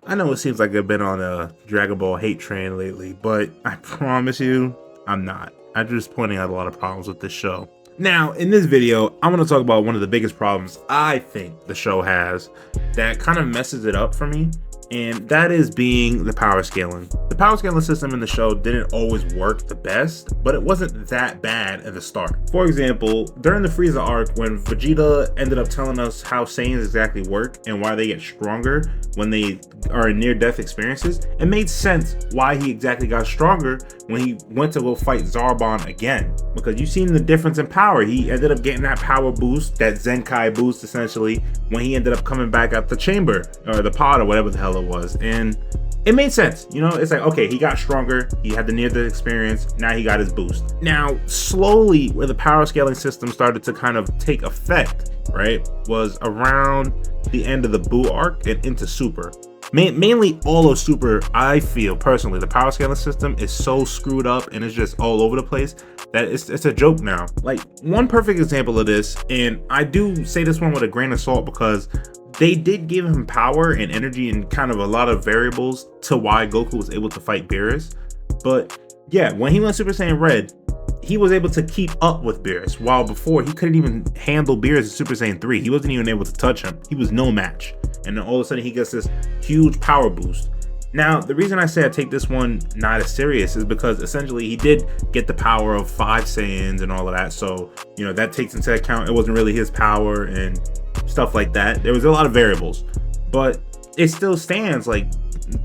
I know it seems like I've been on a Dragon Ball hate train lately, but I promise you, I'm not. I'm just pointing out a lot of problems with this show. Now, in this video, I'm going to talk about one of the biggest problems I think the show has that kind of messes it up for me, and that is being the power scaling. The power scaling system in the show didn't always work the best, but it wasn't that bad at the start. For example, during the Frieza arc, when Vegeta ended up telling us how Saiyans exactly work and why they get stronger when they are in near-death experiences, it made sense why he exactly got stronger when he went to go fight Zarbon again. Because you've seen the difference in power. He ended up getting that power boost, that Zenkai boost essentially, when he ended up coming back out the chamber, or the pod, or whatever the hell it was. And it made sense, you know. It's like, okay, he got stronger, he had the near-death experience, now he got his boost. Now, slowly, where the power scaling system started to kind of take effect, right, was around the end of the Buu arc and into Super. Mainly all of Super, I feel personally, the power scaling system is so screwed up and it's just all over the place that it's a joke now. Like, one perfect example of this, and I do say this one with a grain of salt because they did give him power and energy and kind of a lot of variables to why Goku was able to fight Beerus. But yeah, when he went Super Saiyan Red, he was able to keep up with Beerus, while before he couldn't even handle Beerus in Super Saiyan 3. He wasn't even able to touch him. He was no match. And then all of a sudden he gets this huge power boost. Now, the reason I say I take this one not as serious is because essentially he did get the power of 5 Saiyans and all of that. So, you know, that takes into account it wasn't really his power and stuff like that. There was a lot of variables, but it still stands, like,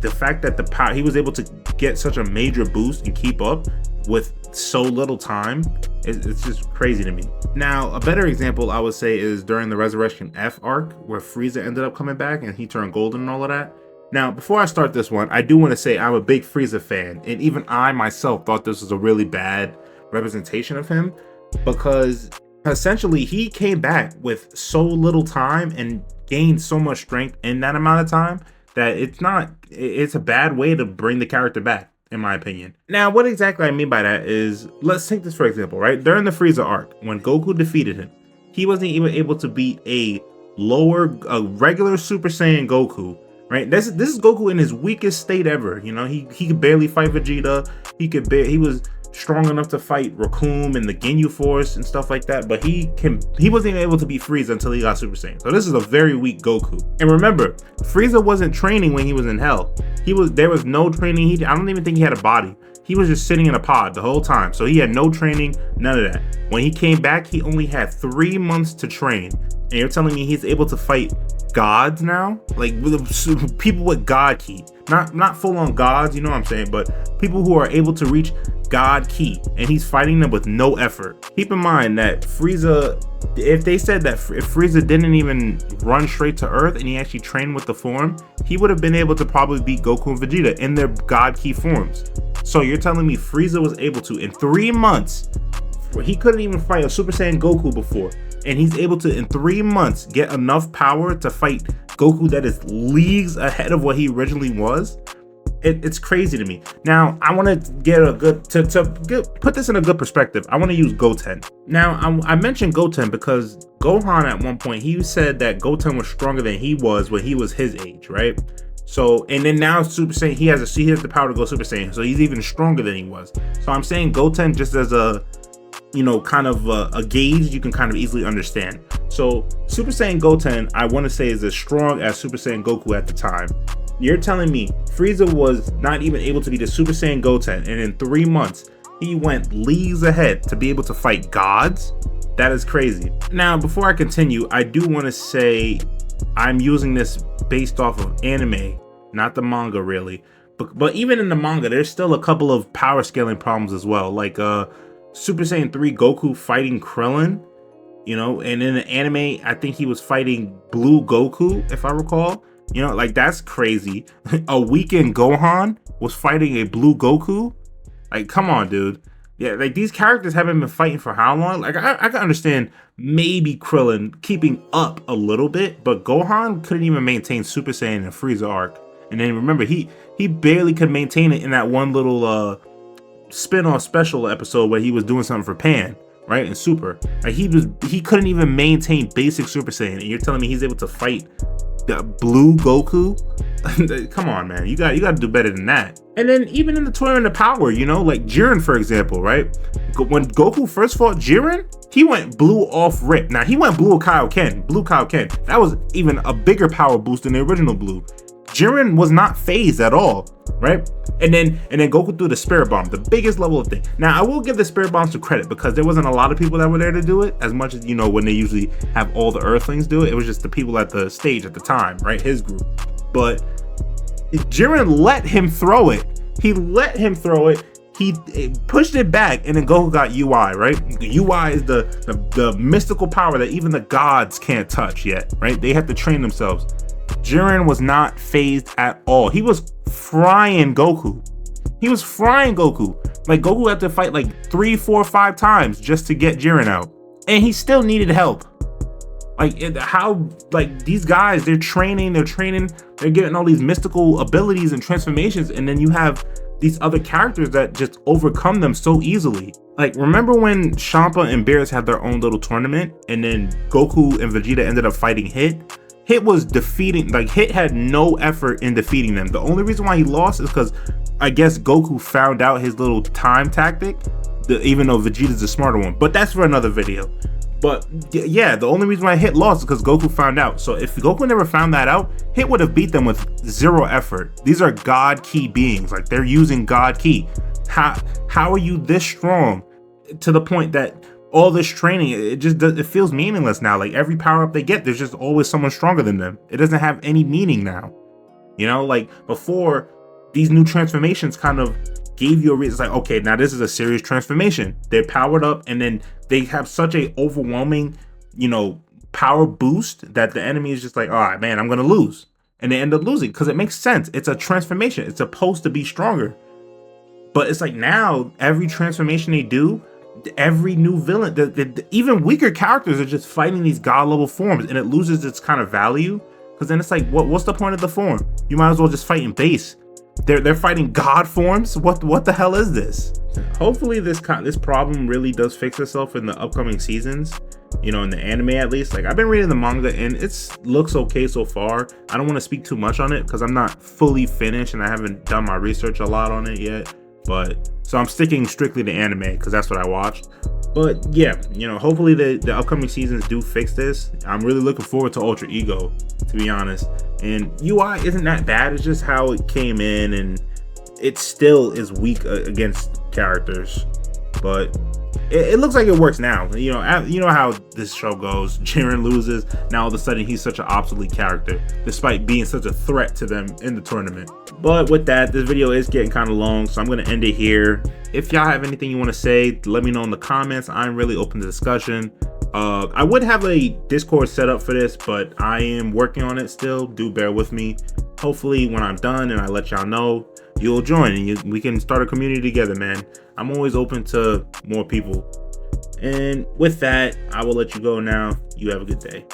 the fact that the power, he was able to get such a major boost and keep up with so little time, it's just crazy to me. Now, a better example I would say is during the Resurrection F arc, where Frieza ended up coming back and he turned golden and all of that. Now, before I start this one, I do want to say I'm a big Frieza fan, and even I myself thought this was a really bad representation of him, because essentially he came back with so little time and gained so much strength in that amount of time that it's a bad way to bring the character back, in my opinion. Now, what exactly I mean by that is, let's take this for example, right? During the Frieza arc, when Goku defeated him, he wasn't even able to beat a regular Super Saiyan Goku, right? This is Goku in his weakest state ever. You know, he could barely fight Vegeta. He was strong enough to fight Raccoon and the Ginyu Force and stuff like that, but he wasn't even able to beat Frieza until he got Super Saiyan. So this is a very weak Goku. And remember, Frieza wasn't training when he was in Hell. There was no training. I don't even think he had a body. He was just sitting in a pod the whole time. So he had no training, none of that. When he came back, he only had 3 months to train. And you're telling me he's able to fight gods now? Like, with people with God Ki. Not full on gods, you know what I'm saying? But people who are able to reach God Ki, and he's fighting them with no effort. Keep in mind that Frieza, if they said that if Frieza didn't even run straight to Earth and he actually trained with the form, he would have been able to probably beat Goku and Vegeta in their God Ki forms. So you're telling me Frieza was able to, in 3 months, where he couldn't even fight a Super Saiyan Goku before, and he's able to, in 3 months, get enough power to fight Goku that is leagues ahead of what he originally was? It's crazy to me. Now, I want to get a good, put this in a good perspective. I want to use Goten. Now, I mentioned Goten because Gohan at one point, he said that Goten was stronger than he was when he was his age, right? So, and then now Super Saiyan, he has the power to go Super Saiyan, so he's even stronger than he was. So I'm saying Goten just as a, you know, kind of a gauge you can kind of easily understand. So Super Saiyan Goten, I want to say, is as strong as Super Saiyan Goku at the time. You're telling me Frieza was not even able to be the Super Saiyan Goten, and in 3 months he went leagues ahead to be able to fight gods? That is crazy. Now, before I continue, I do want to say I'm using this based off of anime, not the manga really. But even in the manga, there's still a couple of power scaling problems as well, like Super Saiyan 3 Goku fighting Krillin, you know, and in the anime, I think he was fighting Blue Goku, if I recall. You know, like, that's crazy. A weakened Gohan was fighting a Blue Goku? Like, come on, dude. Yeah, like, these characters haven't been fighting for how long? Like, I can understand maybe Krillin keeping up a little bit, but Gohan couldn't even maintain Super Saiyan in Frieza arc. And then remember, he barely could maintain it in that one little spin-off special episode where he was doing something for Pan, right? In Super. Like, he couldn't even maintain basic Super Saiyan, and you're telling me he's able to fight the Blue Goku? Come on, man. You got to do better than that. And then even in the Tournament of Power, you know, like Jiren, for example, right? When Goku first fought Jiren, he went blue off rip. Now, he went blue Kaioken. That was even a bigger power boost than the original blue. Jiren was not phased at all, right? And then Goku threw the Spirit Bomb, the biggest level of thing. Now, I will give the Spirit Bombs some credit because there wasn't a lot of people that were there to do it, as much as, you know, when they usually have all the Earthlings do it. It was just the people at the stage at the time, right? His group. But Jiren let him throw it. He let him throw it. He pushed it back, and then Goku got UI, right? UI is the mystical power that even the gods can't touch yet, right? They have to train themselves. Jiren was not phased at all. He was frying Goku. Like, Goku had to fight like 3, 4, 5 times just to get Jiren out. And he still needed help. Like, these guys, they're training, they're getting all these mystical abilities and transformations, and then you have these other characters that just overcome them so easily. Like, remember when Champa and Beerus had their own little tournament, and then Goku and Vegeta ended up fighting Hit? Hit was defeating, like, Hit had no effort in defeating them. The only reason why he lost is because I guess Goku found out his little time tactic, even though Vegeta's the smarter one. But that's for another video. But yeah, the only reason why Hit lost is because Goku found out. So if Goku never found that out, Hit would have beat them with 0 effort. These are God Ki beings. Like, they're using God Ki. How are you this strong to the point that all this training, it feels meaningless now? Like, every power up they get, there's just always someone stronger than them. It doesn't have any meaning now. You know, like before, these new transformations kind of gave you a reason. It's like, okay, now this is a serious transformation. They're powered up, and then they have such a overwhelming, you know, power boost that the enemy is just like, all right, man, I'm gonna lose. And they end up losing because it makes sense. It's a transformation. It's supposed to be stronger. But it's like, now every transformation they do, every new villain, even weaker characters are just fighting these god level forms, and it loses its kind of value. Because then it's like, what's the point of the form? You might as well just fight in base. They're fighting god forms. What the hell is this? Hopefully this problem really does fix itself in the upcoming seasons, you know, in the anime at least. Like, I've been reading the manga and it looks okay so far. I don't want to speak too much on it because I'm not fully finished and I haven't done my research a lot on it yet. But so I'm sticking strictly to anime because that's what I watched. But yeah, you know, hopefully the upcoming seasons do fix this. I'm really looking forward to Ultra Ego, to be honest. And UI isn't that bad. It's just how it came in, and it still is weak against characters. But it looks like it works now. You know how this show goes. Jiren loses. Now all of a sudden he's such an obsolete character, despite being such a threat to them in the tournament. But with that, this video is getting kind of long, so I'm going to end it here. If y'all have anything you want to say, let me know in the comments. I'm really open to discussion. I would have a Discord set up for this, but I am working on it still. Do bear with me. Hopefully when I'm done and I let y'all know, you'll join and we can start a community together, man. I'm always open to more people. And with that, I will let you go now. You have a good day.